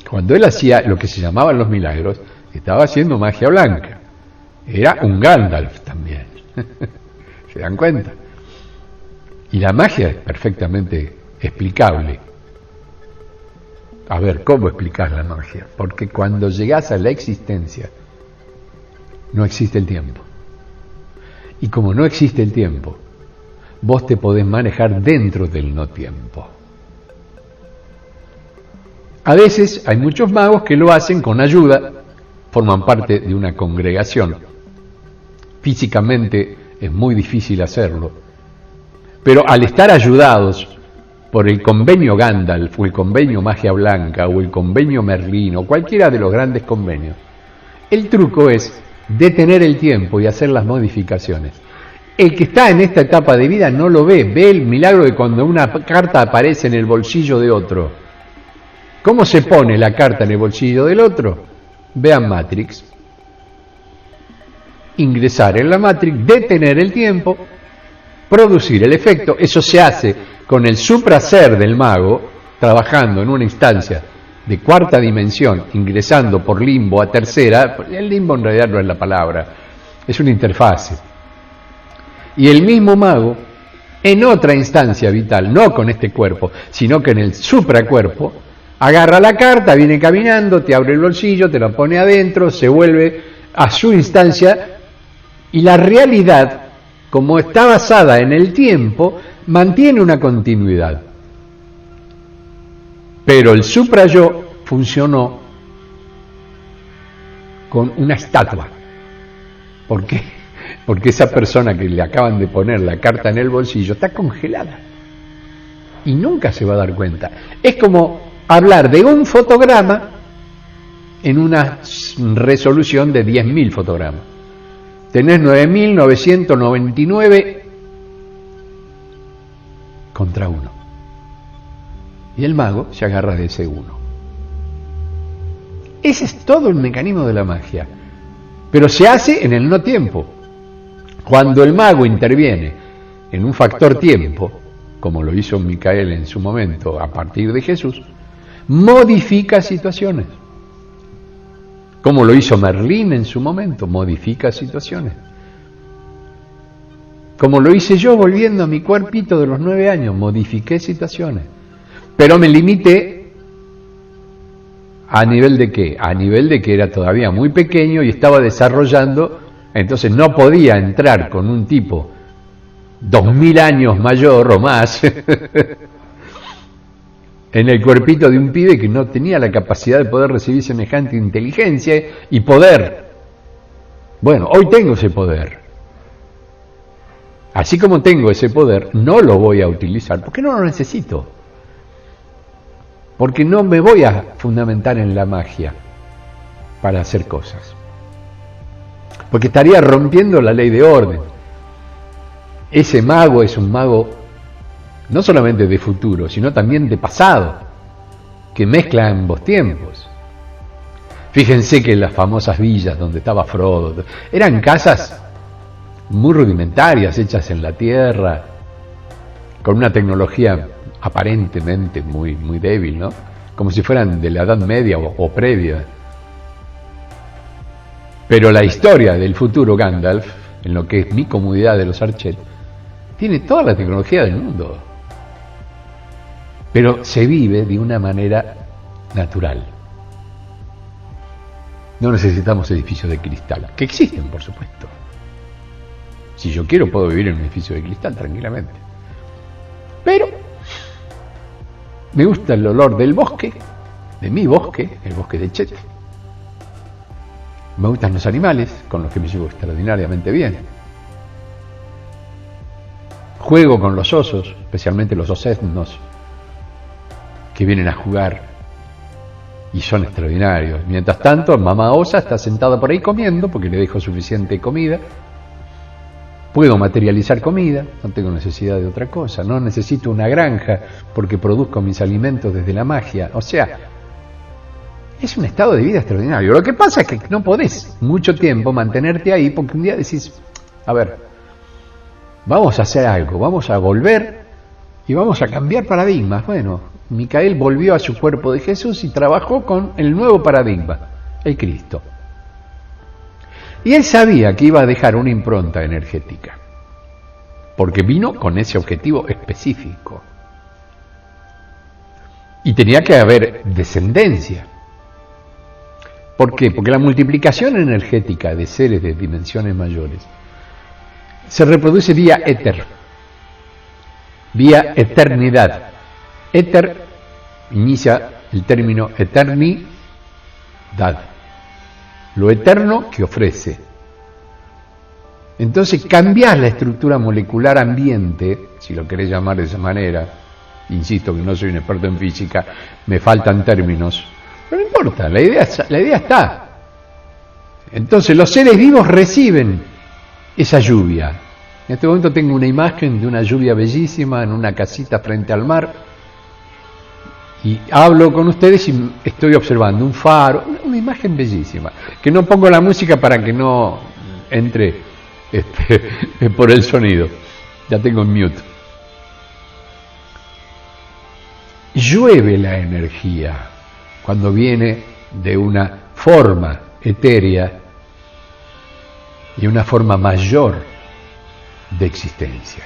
[SPEAKER 1] Cuando él hacía lo que se llamaban los milagros, estaba haciendo magia blanca. Era un Gandalf también. ¿Se dan cuenta? Y la magia es perfectamente explicable. A ver, ¿cómo explicar la magia? Porque cuando llegás a la existencia, no existe el tiempo. Y como no existe el tiempo, vos te podés manejar dentro del no tiempo. A veces hay muchos magos que lo hacen con ayuda, forman parte de una congregación. Físicamente es muy difícil hacerlo, pero al estar ayudados por el convenio Gandalf, o el convenio Magia Blanca, o el convenio Merlín, o cualquiera de los grandes convenios, el truco es detener el tiempo y hacer las modificaciones. El que está en esta etapa de vida no lo ve, ve el milagro de cuando una carta aparece en el bolsillo de otro. ¿Cómo se pone la carta en el bolsillo del otro? Vean Matrix. Ingresar en la Matrix, detener el tiempo, producir el efecto. Eso se hace con el supraser del mago, trabajando en una instancia de cuarta dimensión, ingresando por limbo a tercera. El limbo en realidad no es la palabra, es una interfase. Y el mismo mago, en otra instancia vital, no con este cuerpo, sino que en el supracuerpo, agarra la carta, viene caminando, te abre el bolsillo, te la pone adentro, se vuelve a su instancia, y la realidad como está basada en el tiempo, mantiene una continuidad. Pero el suprayo funcionó con una estatua. ¿Por qué? Porque esa persona que le acaban de poner la carta en el bolsillo está congelada y nunca se va a dar cuenta. Es como hablar de un fotograma en una resolución de 10.000 fotogramas. Tenés 9.999 contra 1. Y el mago se agarra de ese 1. Ese es todo el mecanismo de la magia. Pero se hace en el no tiempo. Cuando el mago interviene en un factor tiempo, como lo hizo Micael en su momento a partir de Jesús, modifica situaciones. Como lo hizo Merlín en su momento, modifica situaciones. Como lo hice yo volviendo a mi cuerpito de los 9 años, modifiqué situaciones. Pero me limité a nivel de ¿qué? A nivel de que era todavía muy pequeño y estaba desarrollando, entonces no podía entrar con un tipo 2000 años mayor o más en el cuerpito de un pibe que no tenía la capacidad de poder recibir semejante inteligencia y poder. Bueno, hoy tengo ese poder. Así como tengo ese poder, no lo voy a utilizar, porque no lo necesito. Porque no me voy a fundamentar en la magia para hacer cosas. Porque estaría rompiendo la ley de orden. Ese mago es un mago no solamente de futuro, sino también de pasado, que mezcla ambos tiempos. Fíjense que las famosas villas donde estaba Frodo, eran casas muy rudimentarias, hechas en la tierra, con una tecnología aparentemente muy débil, ¿no? Como si fueran de la Edad Media o previa. Pero la historia del futuro Gandalf, en lo que es mi comunidad de los Archet, tiene toda la tecnología del mundo. Pero se vive de una manera natural. No necesitamos edificios de cristal, que existen, por supuesto. Si yo quiero, puedo vivir en un edificio de cristal tranquilamente. Pero me gusta el olor del bosque, de mi bosque, el bosque de Chet. Me gustan los animales, con los que me llevo extraordinariamente bien. Juego con los osos, especialmente los osesnos, que vienen a jugar y son extraordinarios. Mientras tanto, mamá osa está sentada por ahí comiendo, porque le dejo suficiente comida. Puedo materializar comida, no tengo necesidad de otra cosa, no necesito una granja porque produzco mis alimentos desde la magia. O sea, es un estado de vida extraordinario. Lo que pasa es que no podés mucho tiempo mantenerte ahí porque un día decís, a ver, vamos a hacer algo, vamos a volver y vamos a cambiar paradigmas. Bueno, Micael volvió a su cuerpo de Jesús y trabajó con el nuevo paradigma, el Cristo. Y él sabía que iba a dejar una impronta energética, porque vino con ese objetivo específico. Y tenía que haber descendencia. ¿Por qué? Porque la multiplicación energética de seres de dimensiones mayores se reproduce vía éter, vía eternidad. Éter inicia el término eternidad, lo eterno que ofrece. Entonces cambiás la estructura molecular ambiente, si lo querés llamar de esa manera. Insisto que no soy un experto en física, me faltan términos, pero no importa, la idea está. Entonces los seres vivos reciben esa lluvia. En este momento tengo una imagen de una lluvia bellísima en una casita frente al mar y hablo con ustedes y estoy observando un faro, una imagen bellísima, que no pongo la música para que no entre por el sonido, ya tengo en mute. Llueve la energía cuando viene de una forma etérea y una forma mayor de existencia,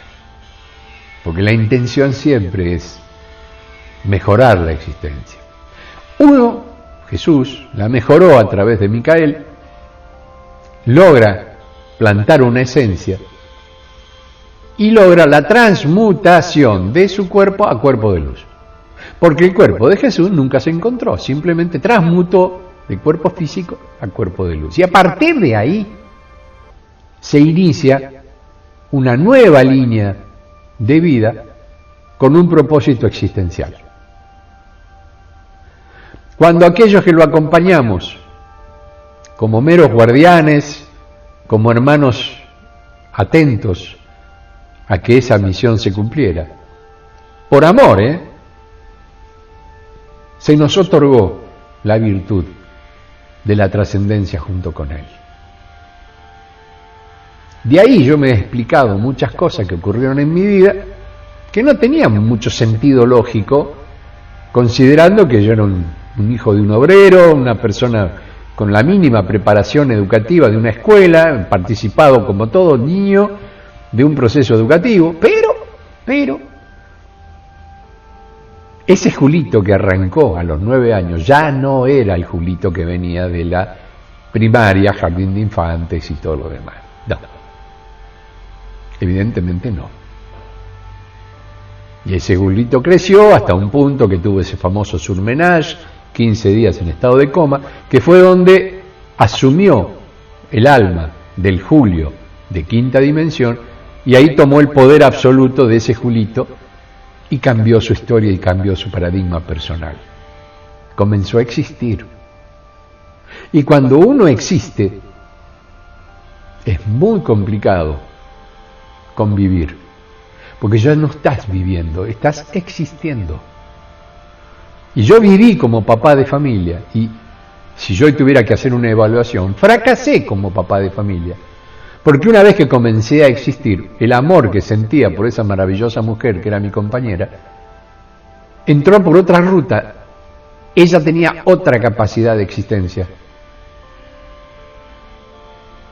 [SPEAKER 1] porque la intención siempre es mejorar la existencia. Uno, Jesús, la mejoró a través de Micael, logra plantar una esencia y logra la transmutación de su cuerpo a cuerpo de luz. Porque el cuerpo de Jesús nunca se encontró, simplemente transmutó de cuerpo físico a cuerpo de luz. Y a partir de ahí se inicia una nueva línea de vida con un propósito existencial. Cuando aquellos que lo acompañamos como meros guardianes, como hermanos atentos a que esa misión se cumpliera, por amor, se nos otorgó la virtud de la trascendencia junto con Él. De ahí yo me he explicado muchas cosas que ocurrieron en mi vida que no tenían mucho sentido lógico, considerando que yo era un hijo de un obrero, una persona con la mínima preparación educativa de una escuela, participado como todo niño de un proceso educativo, pero ese Julito que arrancó a los 9 años ya no era el Julito que venía de la primaria, jardín de infantes y todo lo demás. No, evidentemente no. Y ese Julito creció hasta un punto que tuvo ese famoso surmenage, 15 días en estado de coma, que fue donde asumió el alma del Julio de quinta dimensión, y ahí tomó el poder absoluto de ese Julito y cambió su historia y cambió su paradigma personal. Comenzó a existir. Y cuando uno existe, es muy complicado convivir, porque ya no estás viviendo, estás existiendo. Y yo viví como papá de familia, y si yo tuviera que hacer una evaluación, fracasé como papá de familia. Porque una vez que comencé a existir, el amor que sentía por esa maravillosa mujer que era mi compañera, entró por otra ruta. Ella tenía otra capacidad de existencia,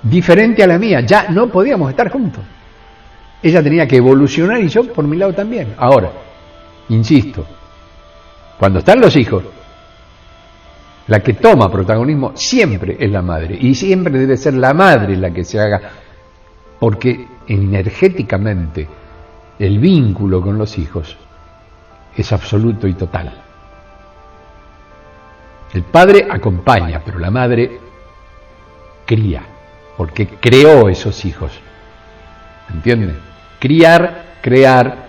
[SPEAKER 1] diferente a la mía. Ya no podíamos estar juntos. Ella tenía que evolucionar y yo por mi lado también. Ahora, insisto, cuando están los hijos, la que toma protagonismo siempre es la madre, y siempre debe ser la madre la que se haga, porque energéticamente el vínculo con los hijos es absoluto y total. El padre acompaña, pero la madre cría, porque creó esos hijos. ¿Entienden? Criar, crear.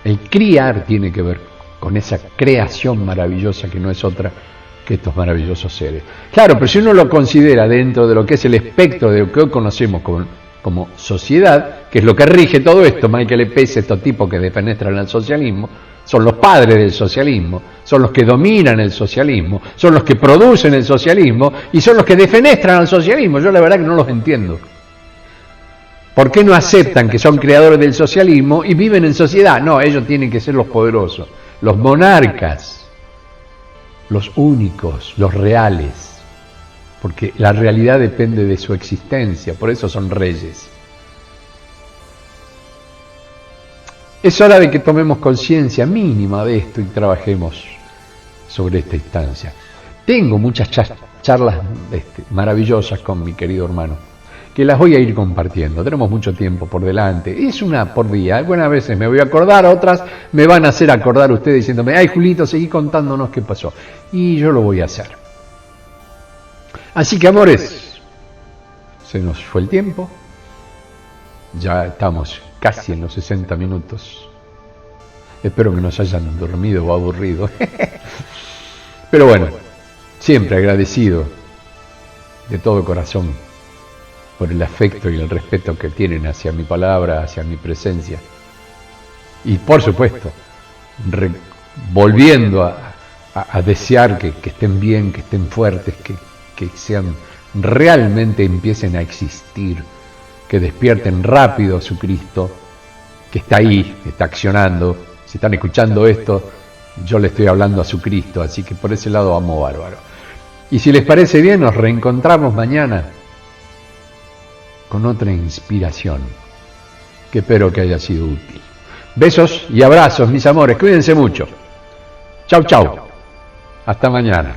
[SPEAKER 1] El criar tiene que ver con esa creación maravillosa que no es otra que estos maravillosos seres. Claro, pero si uno lo considera dentro de lo que es el espectro de lo que hoy conocemos como sociedad, que es lo que rige todo esto, Michael Epes, estos tipos que defenestran al socialismo, son los padres del socialismo, son los que dominan el socialismo, son los que producen el socialismo y son los que defenestran al socialismo. Yo la verdad que no los entiendo. ¿Por qué no aceptan que son creadores del socialismo y viven en sociedad? No, ellos tienen que ser los poderosos, los monarcas, los únicos, los reales, porque la realidad depende de su existencia, por eso son reyes. Es hora de que tomemos conciencia mínima de esto y trabajemos sobre esta instancia. Tengo muchas charlas maravillosas con mi querido hermano, que las voy a ir compartiendo. Tenemos mucho tiempo por delante, es una por día. Algunas veces me voy a acordar, otras me van a hacer acordar ustedes diciéndome, ay Julito, seguí contándonos qué pasó. Y yo lo voy a hacer. Así que amores, se nos fue el tiempo, ya estamos casi en los 60 minutos. Espero que nos hayan dormido o aburrido. Pero bueno, siempre agradecido de todo corazón por el afecto y el respeto que tienen hacia mi palabra, hacia mi presencia. Y por supuesto, volviendo a desear que estén bien, que estén fuertes, que sean realmente empiecen a existir, que despierten rápido a su Cristo, que está ahí, que está accionando. Si están escuchando esto, yo le estoy hablando a su Cristo, así que por ese lado amo bárbaro. Y si les parece bien, nos reencontramos mañana con otra inspiración que espero que haya sido útil. Besos y abrazos, mis amores, cuídense mucho. Chau, chau. Hasta mañana.